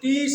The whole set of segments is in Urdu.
30,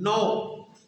9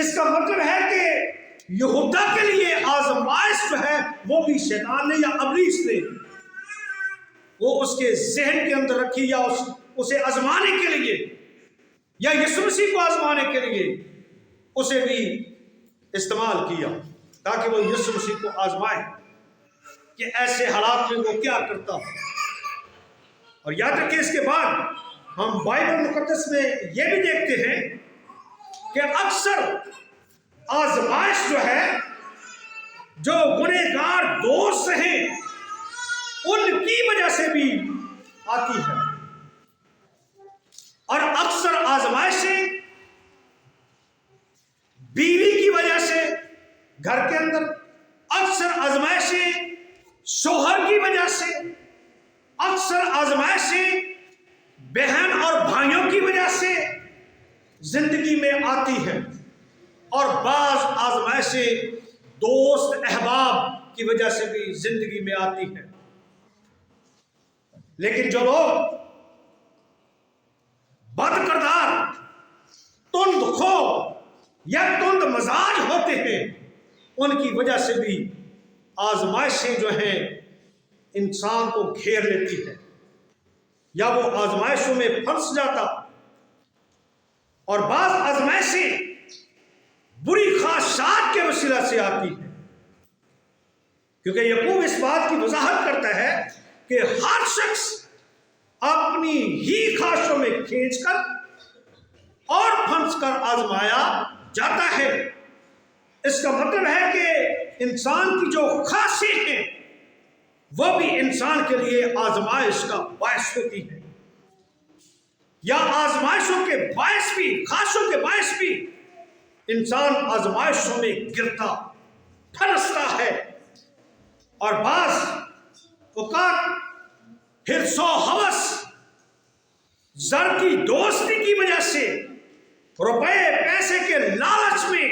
اس کا مطلب ہے کہ یہودا کے لیے آزمائش جو ہے وہ بھی شیطان نے یا ابلیس نے وہ اس کے ذہن کے اندر رکھی، یا اسے آزمانے کے لیے، یا یسوع مسیح کو آزمانے کے لیے اسے بھی استعمال کیا، تاکہ وہ یسوع مسیح کو آزمائے کہ ایسے حالات میں وہ کیا کرتا۔ اور یاد رکھیں اس کے بعد ہم بائبل مقدس میں یہ بھی دیکھتے ہیں کہ اکثر آزمائش جو ہے جو گنہگار دوست ہیں ان کی وجہ سے بھی آتی ہے، اور اکثر آزمائشیں بیوی کی وجہ سے گھر کے اندر، اکثر آزمائشیں شوہر کی وجہ سے، اکثر آزمائشیں بہن اور بھائیوں کی وجہ سے زندگی میں آتی ہے، اور بعض آزمائشیں دوست احباب کی وجہ سے بھی زندگی میں آتی ہیں۔ لیکن جو لوگ بد کردار، تند خو یا تند مزاج ہوتے ہیں ان کی وجہ سے بھی آزمائشیں جو ہیں انسان کو گھیر لیتی ہے، یا وہ آزمائشوں میں پھنس جاتا، اور بعض آزمائشیں بری خواہشات کے وسیلہ سے آتی ہیں، کیونکہ یعقوب اس بات کی وضاحت کرتا ہے کہ ہر شخص اپنی ہی خواہشوں میں کھینچ کر اور پھنس کر آزمایا جاتا ہے۔ اس کا مطلب ہے کہ انسان کی جو خواہشیں ہیں وہ بھی انسان کے لیے آزمائش کا باعث ہوتی ہے، یا آزمائشوں کے باعث بھی، خواہشوں کے باعث بھی انسان آزمائشوں میں گرتا پھنستا ہے، اور بعض اوقات حرص و ہوس، زر کی دوستی کی وجہ سے، روپے پیسے کے لالچ میں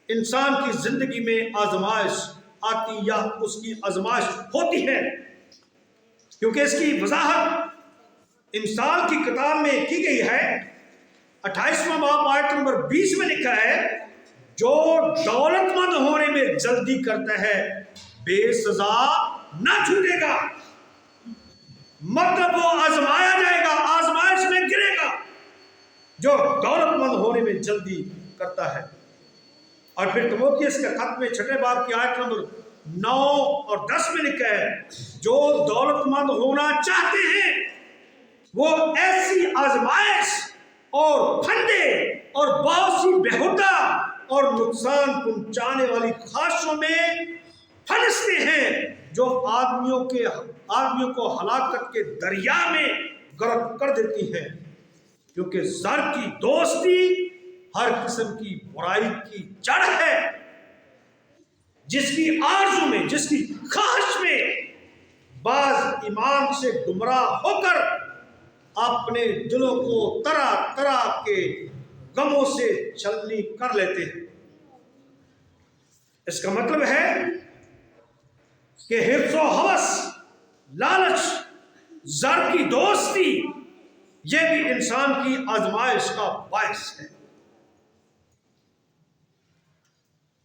انسان کی زندگی میں آزمائش آتی یا اس کی آزمائش ہوتی ہے، کیونکہ اس کی وضاحت انسان کی کتاب میں کی گئی ہے۔ 28واں باب آیت نمبر 20 میں لکھا ہے، جو دولت مند ہونے میں جلدی کرتا ہے بے سزا نہ چھوٹے گا۔ مطلب وہ آزمایا جائے گا، آزمائش میں گرے گا جو دولت مند ہونے میں جلدی کرتا ہے۔ اور پھر تموتھیوس کے خط میں 6 باب کی آیت نمبر 9 اور 10 میں لکھا ہے، جو دولت مند ہونا چاہتے ہیں وہ ایسی آزمائش اور پھندے اور بہت سی بےہودہ اور نقصان پہنچانے والی خواہشوں میں پھنستے ہیں، جو آدمیوں کو ہلاکت کے دریا میں غرق کر دیتی ہے، کیونکہ زر کی دوستی ہر قسم کی برائی کی جڑ ہے، جس کی آرزو میں، جس کی خواہش میں بعض ایمان سے گمراہ ہو کر اپنے دلوں کو طرح طرح کے غموں سے چھلنی کر لیتے ہیں۔ اس کا مطلب ہے کہ حرص و ہوس، لالچ، زر کی دوستی یہ بھی انسان کی آزمائش کا باعث ہے۔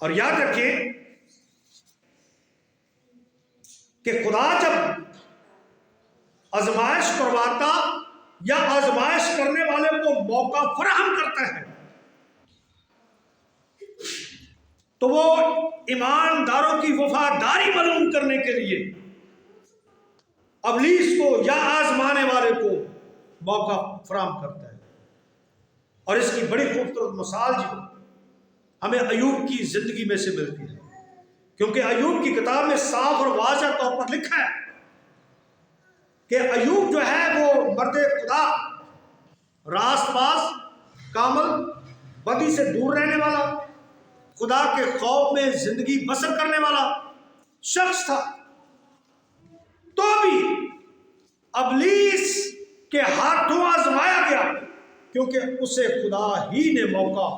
اور یاد رکھیں کہ خدا جب آزمائش کرواتا یا آزمائش کرنے والے کو موقع فراہم کرتا ہے تو وہ ایمانداروں کی وفاداری معلوم کرنے کے لیے ابلیس کو یا آزمانے والے کو موقع فراہم کرتا ہے۔ اور اس کی بڑی خوبصورت مثال جو ہمیں ایوب کی زندگی میں سے ملتی ہے، کیونکہ ایوب کی کتاب میں صاف اور واضح طور پر لکھا ہے کہ ایوب جو ہے وہ مرد خدا، راست باز، کامل، بدی سے دور رہنے والا، خدا کے خوف میں زندگی بسر کرنے والا شخص تھا، تو بھی ابلیس کے ہاتھوں آزمایا گیا، کیونکہ اسے خدا ہی نے موقع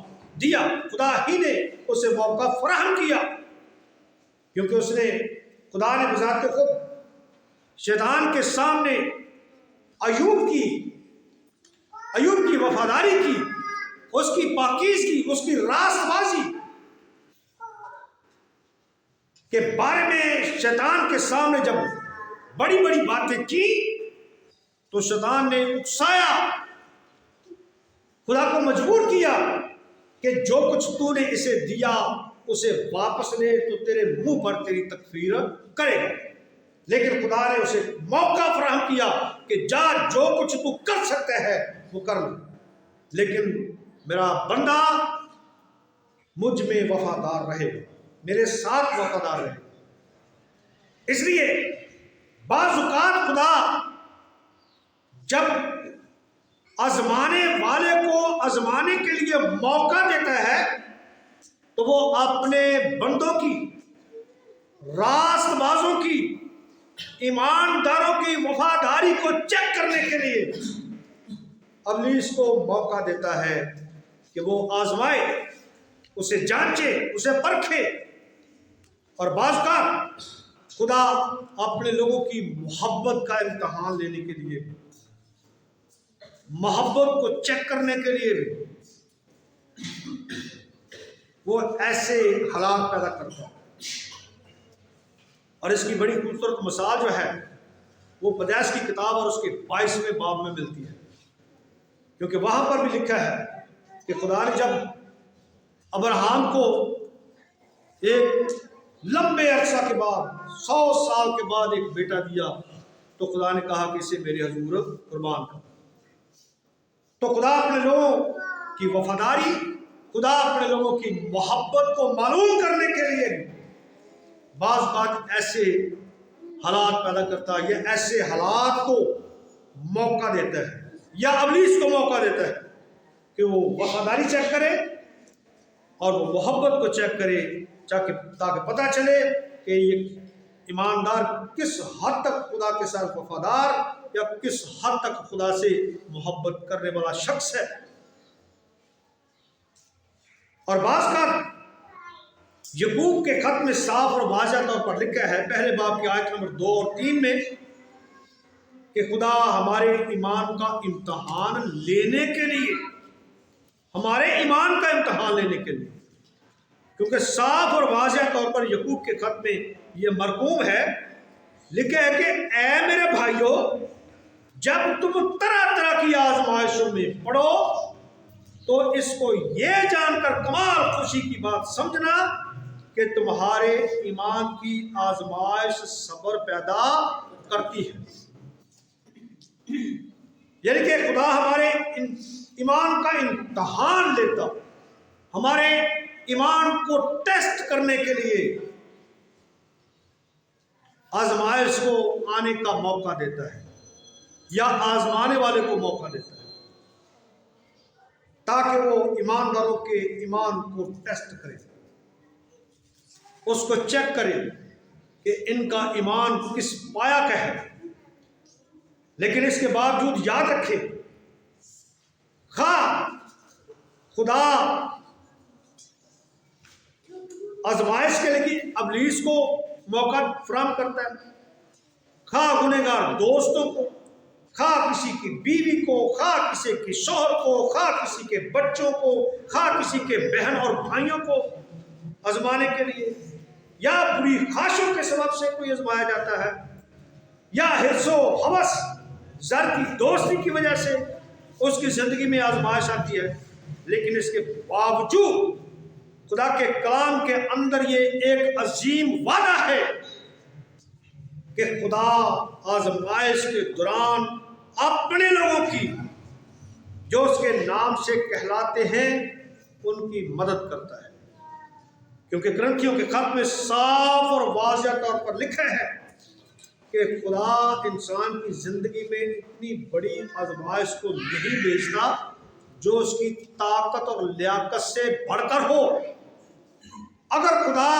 دیا، خدا ہی نے اسے موقع فراہم کیا، کیونکہ اس نے، خدا نے بذات خود شیطان کے سامنے ایوب کی وفاداری کی اس کی پاکیزگی، اس کی راست بازی کے بارے میں شیطان کے سامنے جب بڑی بڑی باتیں کی تو شیطان نے اکسایا، خدا کو مجبور کیا کہ جو کچھ تو نے اسے دیا اسے واپس لے تو تیرے منہ پر تیری تکفیر کرے گا۔ لیکن خدا نے اسے موقع فراہم کیا کہ جا، جو کچھ تو کر سکتے ہے وہ کر لے، لیکن میرا بندہ مجھ میں وفادار رہے گا، میرے ساتھ وفادار رہے گا۔ اس لیے بعض اوقات خدا جب آزمانے والے کو آزمانے کے لیے موقع دیتا ہے تو وہ اپنے بندوں کی، راست بازوں کی، ایمانداروں کی وفاداری کو چیک کرنے کے لیے ابلیس کو موقع دیتا ہے کہ وہ آزمائے، اسے جانچے، اسے پرکھے۔ اور بعض کا خدا اپنے لوگوں کی محبت کا امتحان لینے کے لیے، محبت کو چیک کرنے کے لیے وہ ایسے حالات پیدا کرتا ہے۔ اور اس کی بڑی خوبصورت مثال جو ہے وہ پیدائش کی کتاب اور اس کے 22ویں باب میں ملتی ہے، کیونکہ وہاں پر بھی لکھا ہے کہ خدا نے جب ابراہیم کو ایک لمبے عرصہ کے بعد 100 سال کے بعد ایک بیٹا دیا تو خدا نے کہا کہ اسے میرے حضور قربان کر۔ تو خدا اپنے لوگوں کی وفاداری، خدا اپنے لوگوں کی محبت کو معلوم کرنے کے لیے بعض بات ایسے حالات پیدا کرتا ہے، یا ایسے حالات کو موقع دیتا ہے، یا ابلیس کو موقع دیتا ہے کہ وہ وفاداری چیک کرے اور وہ محبت کو چیک کرے، تاکہ پتہ چلے کہ یہ ایماندار کس حد تک خدا کے ساتھ وفادار یا کس حد تک خدا سے محبت کرنے والا شخص ہے۔ اور بعض کا یعقوب کے خط میں صاف اور واضح طور پر لکھا ہے، پہلے باب کی آیت نمبر 2 اور 3 میں، کہ خدا ہمارے ایمان کا امتحان لینے کے لیے، ہمارے ایمان کا امتحان لینے کے لیے، کیونکہ صاف اور واضح طور پر یعقوب کے خط میں یہ مرقوم ہے، لکھا ہے کہ اے میرے بھائیو، جب تم طرح طرح کی آزمائشوں میں پڑو تو اس کو یہ جان کر کمال خوشی کی بات سمجھنا کہ تمہارے ایمان کی آزمائش صبر پیدا کرتی ہے۔ یعنی کہ خدا ہمارے ایمان کا امتحان لیتا، ہمارے ایمان کو ٹیسٹ کرنے کے لیے آزمائش کو آنے کا موقع دیتا ہے، یا آزمانے والے کو موقع دیتا ہے، تاکہ وہ ایمانداروں کے ایمان کو ٹیسٹ کرے، اس کو چیک کرے کہ ان کا ایمان کس پایا کا ہے۔ لیکن اس کے باوجود یاد رکھے، خواہ خدا آزمائش کے لیے ابلیس کو موقع فراہم کرتا ہے، خواہ گنہگار دوستوں کو، خواہ کسی کی بیوی کو، خواہ کسی کے شوہر کو، خواہ کسی کے بچوں کو، خواہ کسی کے بہن اور بھائیوں کو آزمانے کے لیے، یا بری خواہشوں کے سبب سے کوئی آزمایا جاتا ہے، یا حرص و ہوس، زر کی دوستی کی وجہ سے اس کی زندگی میں آزمائش آتی ہے۔ لیکن اس کے باوجود خدا کے کلام کے اندر یہ ایک عظیم وعدہ ہے کہ خدا آزمائش کے دوران اپنے لوگوں کی جو اس کے نام سے کہلاتے ہیں ان کی مدد کرتا ہے، کیونکہ کرنتھیوں کے خط میں صاف اور واضح طور پر لکھا ہے کہ خدا انسان کی زندگی میں اتنی بڑی آزمائش کو نہیں بھیجتا جو اس کی طاقت اور لیاقت سے بڑھ کر ہو۔ اگر خدا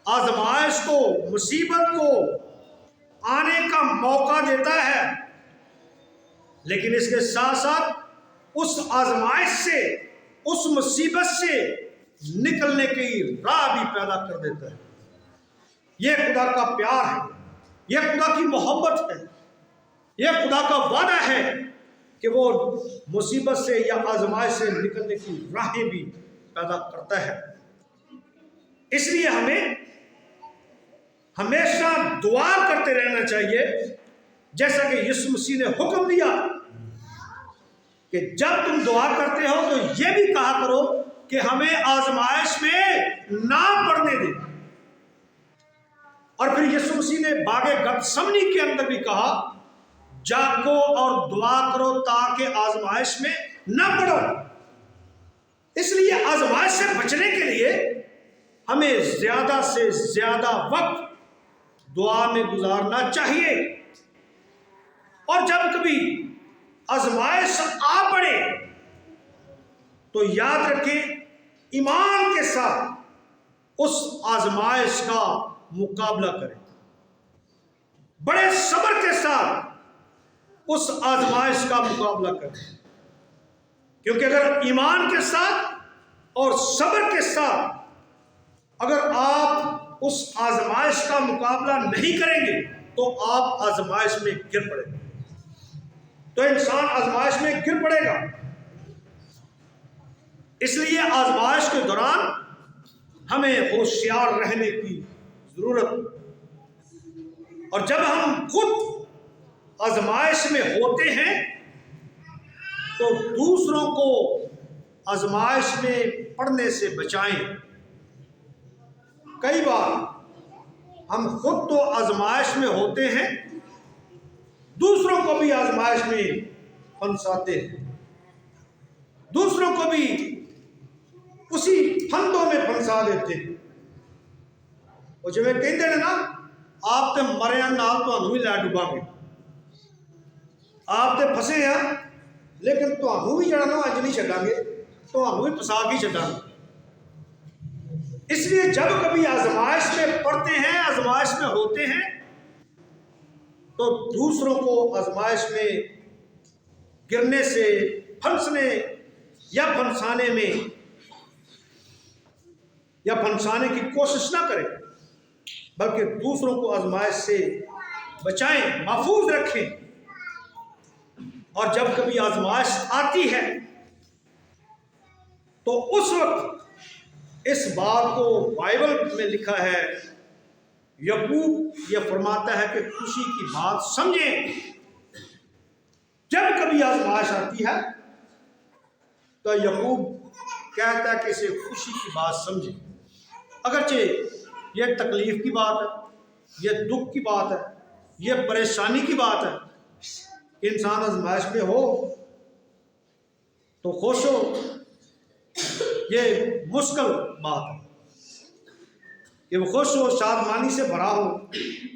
آزمائش کو، مصیبت کو آنے کا موقع دیتا ہے، لیکن اس کے ساتھ ساتھ اس آزمائش سے، اس مصیبت سے نکلنے کی راہ بھی پیدا کر دیتا ہے۔ یہ خدا کا پیار ہے، یہ خدا کی محبت ہے، یہ خدا کا وعدہ ہے کہ وہ مصیبت سے یا آزمائش سے نکلنے کی راہیں بھی پیدا کرتا ہے۔ اس لیے ہمیں ہمیشہ دعا کرتے رہنا چاہیے، جیسا کہ یسوع مسیح نے حکم دیا کہ جب تم دعا کرتے ہو تو یہ بھی کہا کرو کہ ہمیں آزمائش میں نہ پڑنے دے۔ اور پھر یسوع مسیح نے باغ گتسمنی کے اندر بھی کہا جاگو اور دعا کرو تاکہ آزمائش میں نہ پڑو۔ اس لیے آزمائش سے بچنے کے لیے ہمیں زیادہ سے زیادہ وقت دعا میں گزارنا چاہیے۔ اور جب کبھی آزمائش آ پڑے تو یاد رکھیں ایمان کے ساتھ اس آزمائش کا مقابلہ کریں، بڑے صبر کے ساتھ اس آزمائش کا مقابلہ کریں، کیونکہ اگر ایمان کے ساتھ اور صبر کے ساتھ اگر آپ اس آزمائش کا مقابلہ نہیں کریں گے تو آپ آزمائش میں گر پڑیں گے، تو انسان آزمائش میں گر پڑے گا۔ اس لیے آزمائش کے دوران ہمیں ہوشیار رہنے کی ضرورت، اور جب ہم خود آزمائش میں ہوتے ہیں تو دوسروں کو آزمائش میں پڑنے سے بچائیں۔ کئی بار ہم خود تو آزمائش میں ہوتے ہیں، دوسروں کو بھی آزمائش میں پھنساتے ہیں، دوسروں کو بھی اسی پھندوں میں پھنسا دیتے ہیں۔ وہ جو کہتے ہیں نا آپ تے مرے ہیں نال تہانوں بھی لے ڈباں گے، آپ تے پھسے ہیں لیکن تہانوں بھی جڑا نا اج نہیں چھڈاں گے، تہانوں بھی پھسا کے چھڈاں گے۔ اس لیے جب کبھی آزمائش میں پڑتے ہیں، آزمائش میں ہوتے ہیں، تو دوسروں کو آزمائش میں گرنے سے، پھنسنے یا پھنسانے میں یا پھنسانے کی کوشش نہ کریں، بلکہ دوسروں کو آزمائش سے بچائیں، محفوظ رکھیں۔ اور جب کبھی آزمائش آتی ہے تو اس وقت اس بات کو بائبل میں لکھا ہے، یعقوب یہ فرماتا ہے کہ خوشی کی بات سمجھیں۔ جب کبھی آزمائش آتی ہے تو یعقوب کہتا ہے کہ اسے خوشی کی بات سمجھیں، اگرچہ یہ تکلیف کی بات ہے، یہ دکھ کی بات ہے، یہ پریشانی کی بات ہے کہ انسان آزمائش میں ہو تو خوش ہو، یہ مشکل بات ہے کہ وہ خوش ہو، شادمانی سے بھرا ہو،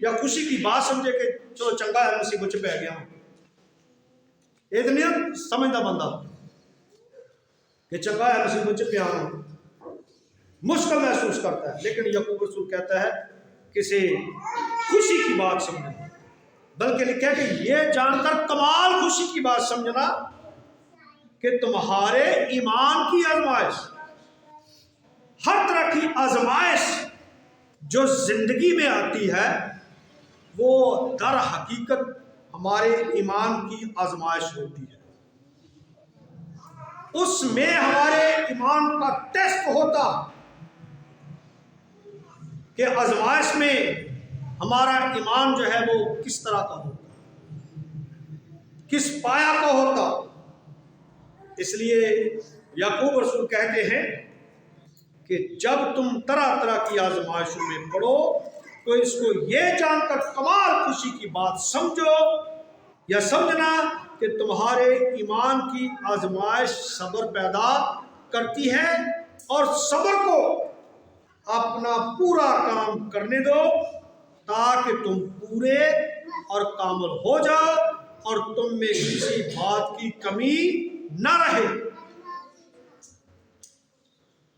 یا خوشی کی بات سمجھے کہ چلو چنگا ہے مصیبت چ پہ گیا ہوں۔ یہ تو نہیں سمجھتا بندہ کہ چنگا ہے مصیبت چ پیا ہوں، مشکل محسوس کرتا ہے، لیکن یعقوب رسول کہتا ہے کہ اسے خوشی کی بات سمجھنا، بلکہ لکھا ہے کہ یہ جان کر کمال خوشی کی بات سمجھنا کہ تمہارے ایمان کی آزمائش، ہر طرح کی آزمائش جو زندگی میں آتی ہے وہ در حقیقت ہمارے ایمان کی آزمائش ہوتی ہے۔ اس میں ہمارے ایمان کا ٹیسٹ ہوتا کہ آزمائش میں ہمارا ایمان جو ہے وہ کس طرح کا ہوتا، کس پایا کا ہوتا۔ اس لیے یعقوب رسول کہتے ہیں کہ جب تم طرح طرح کی آزمائشوں میں پڑو تو اس کو یہ جان کر کمال خوشی کی بات سمجھو یا سمجھنا کہ تمہارے ایمان کی آزمائش صبر پیدا کرتی ہے، اور صبر کو اپنا پورا کام کرنے دو تاکہ تم پورے اور کامل ہو جاؤ اور تم میں کسی بات کی کمی نہ رہے۔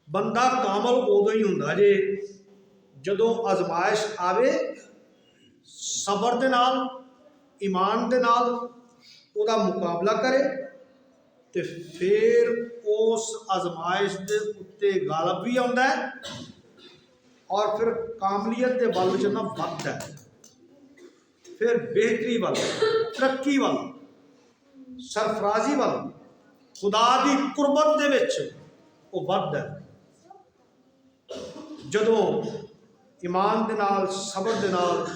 بندہ کامل ادو ہی ہوندا جے جدوں آزمائش آوے، صبر دے نال، ایمان دے نال او دا مقابلہ کرے تے پھر اس آزمائش دے اتے غالب بھی آندا ہے اور پھر کاملیت دے ول وچ نہ وقت ہے، پھر بہتری وال، ترقی وال۔ ਸਰਫਰਾਜ਼ੀ ਵੱਲ ਖੁਦਾ ਦੀ ਕੁਰਬਤ ਦੇ ਵਿੱਚ ਉਹ ਵੱਧਦਾ ਹੈ। ਜਦੋਂ ਈਮਾਨ ਦੇ ਨਾਲ, ਸਬਰ ਦੇ ਨਾਲ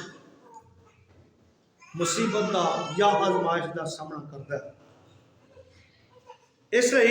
ਮੁਸੀਬਤ ਦਾ ਜਾਂ ਆਜ਼ਮਾਇਸ਼ ਦਾ ਸਾਹਮਣਾ ਕਰਦਾ ਹੈ। ਇਸ ਲਈ